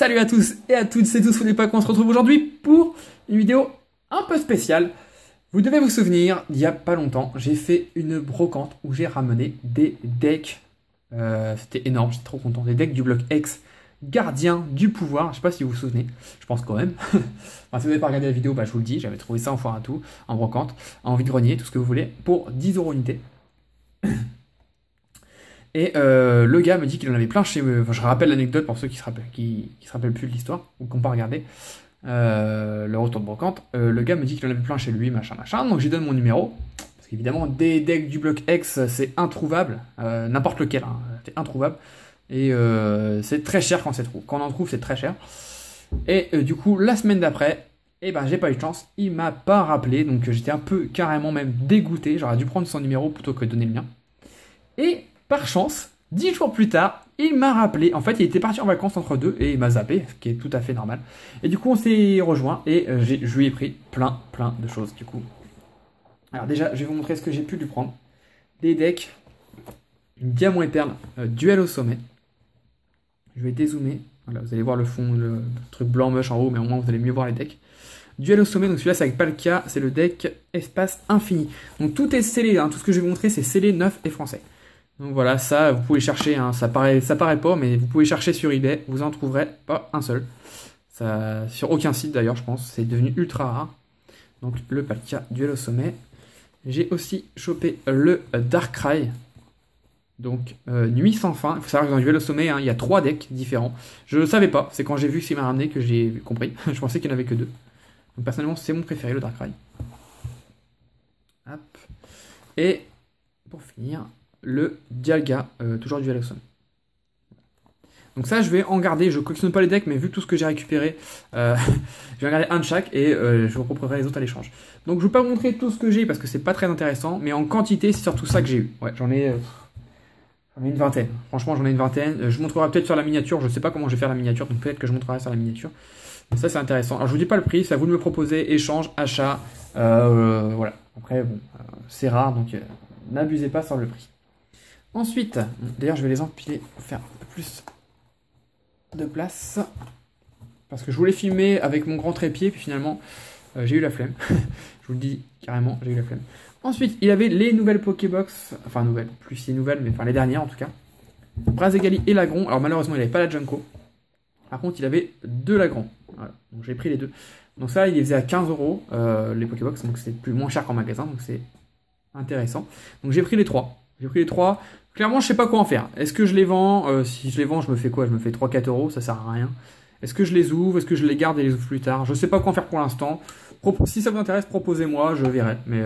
Salut à tous et à toutes, c'est tous pas qu'on se retrouve aujourd'hui pour une vidéo un peu spéciale. Vous devez vous souvenir, il y a pas longtemps, j'ai fait une brocante où j'ai ramené des decks. C'était énorme, j'étais trop content. Des decks du bloc X, Gardien du pouvoir. Je sais pas si vous vous souvenez, je pense quand même. Enfin, si vous n'avez pas regardé la vidéo, bah, je vous le dis, j'avais trouvé ça en foire à tout, en brocante, en vide-grenier, tout ce que vous voulez, pour 10 € unité. Et le gars me dit qu'il en avait plein chez eux. Enfin, je rappelle l'anecdote pour ceux qui se rappellent plus de l'histoire ou qui n'ont pas regardé le retour de brocante. Le gars me dit qu'il en avait plein chez lui, machin. Donc je lui donne mon numéro. Parce qu'évidemment, des decks du bloc X, c'est introuvable. N'importe lequel, hein, c'est introuvable. Et c'est très cher quand on en trouve, c'est très cher. Et du coup, la semaine d'après, eh ben, j'ai pas eu de chance. Il m'a pas rappelé. Donc j'étais un peu carrément même dégoûté. J'aurais dû prendre son numéro plutôt que de donner le mien. Et par chance, 10 jours plus tard, il m'a rappelé. En fait, il était parti en vacances entre deux et il m'a zappé, ce qui est tout à fait normal. Et du coup, on s'est rejoint et je lui ai pris plein de choses du coup. Alors déjà, je vais vous montrer ce que j'ai pu lui prendre. Des decks, une diamant et perle, duel au sommet. Je vais dézoomer. Voilà, vous allez voir le fond, le truc blanc moche en haut, mais au moins vous allez mieux voir les decks. Duel au sommet, donc celui-là c'est avec Palkia, c'est le deck espace infini. Donc tout est scellé, hein, tout ce que je vais vous montrer c'est scellé, neuf et français. Donc voilà, ça vous pouvez chercher, hein, ça paraît pas, mais vous pouvez chercher sur eBay, vous en trouverez pas un seul. Ça, sur aucun site d'ailleurs je pense, c'est devenu ultra rare. Donc le Palkia, duel au sommet. J'ai aussi chopé le Darkrai. Donc nuit sans fin, il faut savoir que dans duel au sommet, hein, il y a 3 decks différents. Je ne le savais pas, c'est quand j'ai vu ce qu'il m'a ramené que j'ai compris. Je pensais qu'il n'y en avait que 2. Donc personnellement c'est mon préféré, le Darkrai. Hop. Et pour finir, le Dialga, toujours duel au sommet. Donc ça je vais en garder, je collectionne pas les decks, mais vu tout ce que j'ai récupéré, je vais en garder un de chaque et je vous proposerai les autres à l'échange. Donc je ne vais pas vous montrer tout ce que j'ai parce que c'est pas très intéressant, mais en quantité c'est surtout ça que j'ai eu. Ouais, j'en ai une vingtaine, franchement j'en ai une vingtaine. Je vous montrerai peut-être sur la miniature, je sais pas comment je vais faire la miniature, donc peut-être que je montrerai sur la miniature. Mais ça c'est intéressant. Alors je vous dis pas le prix, c'est à vous de me proposer, échange, achat, voilà. Après bon, c'est rare donc n'abusez pas sur le prix. Ensuite, d'ailleurs je vais les empiler pour faire un peu plus de place. Parce que je voulais filmer avec mon grand trépied, puis finalement j'ai eu la flemme. Je vous le dis carrément, j'ai eu la flemme. Ensuite, il avait les nouvelles Pokébox, enfin nouvelles, plus si nouvelles, mais enfin les dernières en tout cas. Brazegali et Lagron. Alors malheureusement il n'avait pas la Junko. Par contre il avait 2 Lagron. Voilà, donc j'ai pris les 2. Donc ça il les faisait à 15 € les Pokébox, donc c'est moins cher qu'en magasin, donc c'est intéressant. Donc j'ai pris les 3. J'ai pris les 3. Clairement, je sais pas quoi en faire. Est-ce que je les vends? Si je les vends, je me fais quoi? Je me fais 3-4 €, ça sert à rien. Est-ce que je les ouvre? Est-ce que je les garde et les ouvre plus tard? Je sais pas quoi en faire pour l'instant. Si ça vous intéresse, proposez-moi, je verrai. Mais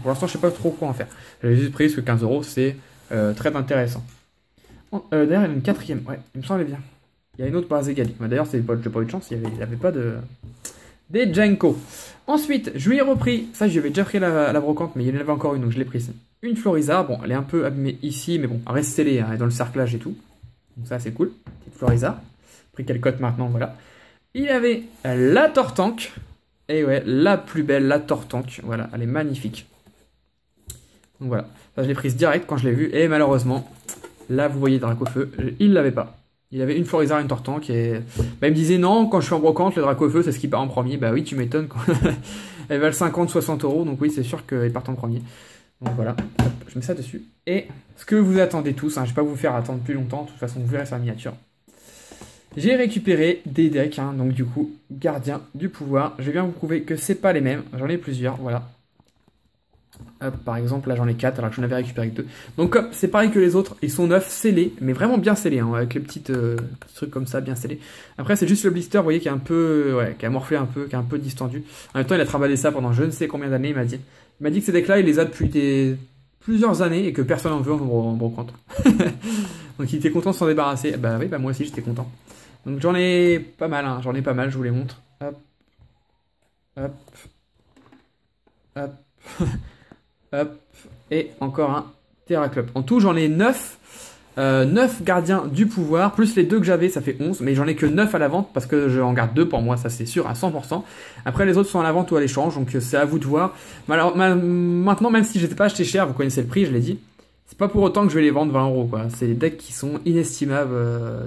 pour l'instant, je sais pas trop quoi en faire. J'avais juste pris parce que 15 €, c'est très intéressant. D'ailleurs, il y a une 4ème. Ouais, il me semblait bien. Il y a une autre Brazegali. D'ailleurs, j'ai pas eu de chance, il n'y avait pas de... des Jenko. Ensuite, je lui ai repris, ça j'avais déjà pris la brocante, mais il y en avait encore une, donc je l'ai prise. Une Florizard, bon, elle est un peu abîmée ici, mais bon, elle reste scellée, hein, elle est dans le cerclage et tout. Donc ça, c'est cool. Petite Florizard. Pris quelle cote maintenant, voilà. Il avait la Tortank. Et ouais, la plus belle, la Tortank. Voilà, elle est magnifique. Donc voilà, ça je l'ai prise direct quand je l'ai vue. Et malheureusement, là, vous voyez Dracofeu, il l'avait pas. Il avait une Florizard, une Tortank et bah, il me disait non, quand je suis en brocante, le Dracofeu, c'est ce qui part en premier. Bah oui, tu m'étonnes. Elle valent 50-60 €, donc oui, c'est sûr qu'elle part en premier. Donc voilà, hop, je mets ça dessus. Et ce que vous attendez tous, hein, je ne vais pas vous faire attendre plus longtemps, de toute façon, vous verrez sur la miniature. J'ai récupéré des decks, hein, donc du coup, Gardien du pouvoir. Je vais bien vous prouver que c'est pas les mêmes, j'en ai plusieurs, voilà. Hop, par exemple, là j'en ai 4 alors que j'en avais récupéré que 2. Donc c'est pareil que les autres, ils sont neufs, scellés, mais vraiment bien scellés, hein, avec les petits trucs comme ça, bien scellés. Après c'est juste le blister, vous voyez, qui est un peu, ouais, qui a morflé un peu, qui est un peu distendu. En même temps il a travaillé ça pendant je ne sais combien d'années, il m'a dit. Il m'a dit que ces decks là, il les a depuis plusieurs années et que personne n'en veut en brocante. Donc il était content de s'en débarrasser. Bah oui, bah moi aussi j'étais content. Donc j'en ai pas mal, hein, j'en ai pas mal, je vous les montre. Hop, hop, hop. Hop, et encore un Terraclop. En tout, j'en ai 9. 9 gardiens du pouvoir, plus les 2 que j'avais, ça fait 11. Mais j'en ai que 9 à la vente, parce que j'en garde 2 pour moi, ça c'est sûr, à 100%. Après, les autres sont à la vente ou à l'échange, donc c'est à vous de voir. Mais alors, maintenant, même si je n'étais pas acheté cher, vous connaissez le prix, je l'ai dit. C'est pas pour autant que je vais les vendre 20 €, quoi. C'est des decks qui sont inestimables,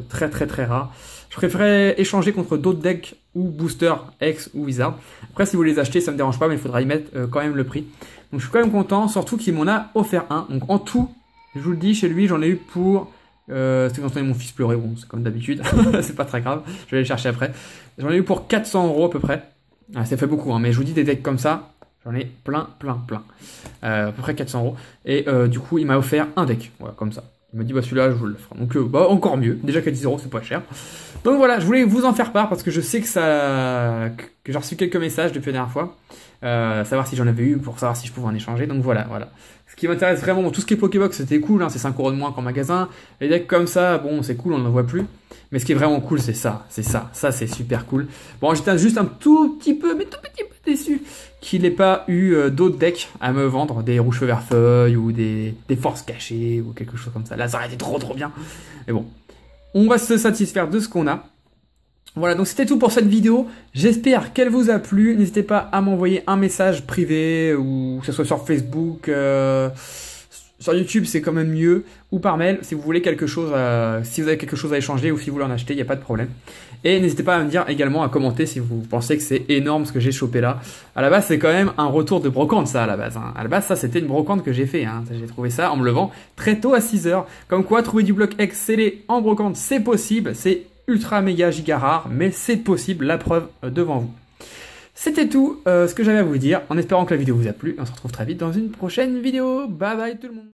très rares. Je préférais échanger contre d'autres decks ou boosters, X ou Wizard. Après, si vous les achetez, ça me dérange pas, mais il faudra y mettre quand même le prix. Donc je suis quand même content, surtout qu'il m'en a offert un. Donc en tout, je vous le dis, chez lui, j'en ai eu pour... c'est quand on est mon fils pleurer, bon, c'est comme d'habitude, c'est pas très grave, je vais aller le chercher après. J'en ai eu pour 400 € à peu près. Ah, ça fait beaucoup, hein, mais je vous dis, des decks comme ça, j'en ai plein. À peu près 400 €. Et du coup, il m'a offert un deck, voilà, comme ça. Il m'a dit, bah celui-là, je vous le ferai. Donc, bah, encore mieux. Déjà qu'à 10 €, c'est pas cher. Donc voilà, je voulais vous en faire part parce que je sais que que j'ai reçu quelques messages depuis la dernière fois. Savoir si j'en avais eu pour savoir si je pouvais en échanger. Donc voilà. Ce qui m'intéresse vraiment, bon, tout ce qui est Pokébox, c'était cool, hein, c'est 5 € de moins qu'en magasin. Les decks comme ça, bon, c'est cool, on n'en voit plus. Mais ce qui est vraiment cool, c'est ça. Ça, c'est super cool. Bon, j'étais juste un tout petit peu, mais tout petit peu déçu qu'il n'ait pas eu d'autres decks à me vendre, des rouges feux vert feuille ou des forces cachées ou quelque chose comme ça. Là, ça aurait été trop bien. Mais bon, on va se satisfaire de ce qu'on a. Voilà, donc c'était tout pour cette vidéo. J'espère qu'elle vous a plu. N'hésitez pas à m'envoyer un message privé ou que ce soit sur Facebook, sur YouTube, c'est quand même mieux, ou par mail si vous voulez quelque chose, si vous avez quelque chose à échanger ou si vous voulez en acheter, il n'y a pas de problème. Et n'hésitez pas à me dire également, à commenter si vous pensez que c'est énorme ce que j'ai chopé là. À la base, c'est quand même un retour de brocante ça à la base. Hein. À la base, ça c'était une brocante que j'ai fait. Hein. J'ai trouvé ça en me levant très tôt à 6 h. Comme quoi, trouver du bloc X scellé en brocante, c'est possible. C'est ultra méga giga rare, mais c'est possible, la preuve devant vous. C'était tout ce que j'avais à vous dire, en espérant que la vidéo vous a plu. On se retrouve très vite dans une prochaine vidéo. Bye bye tout le monde.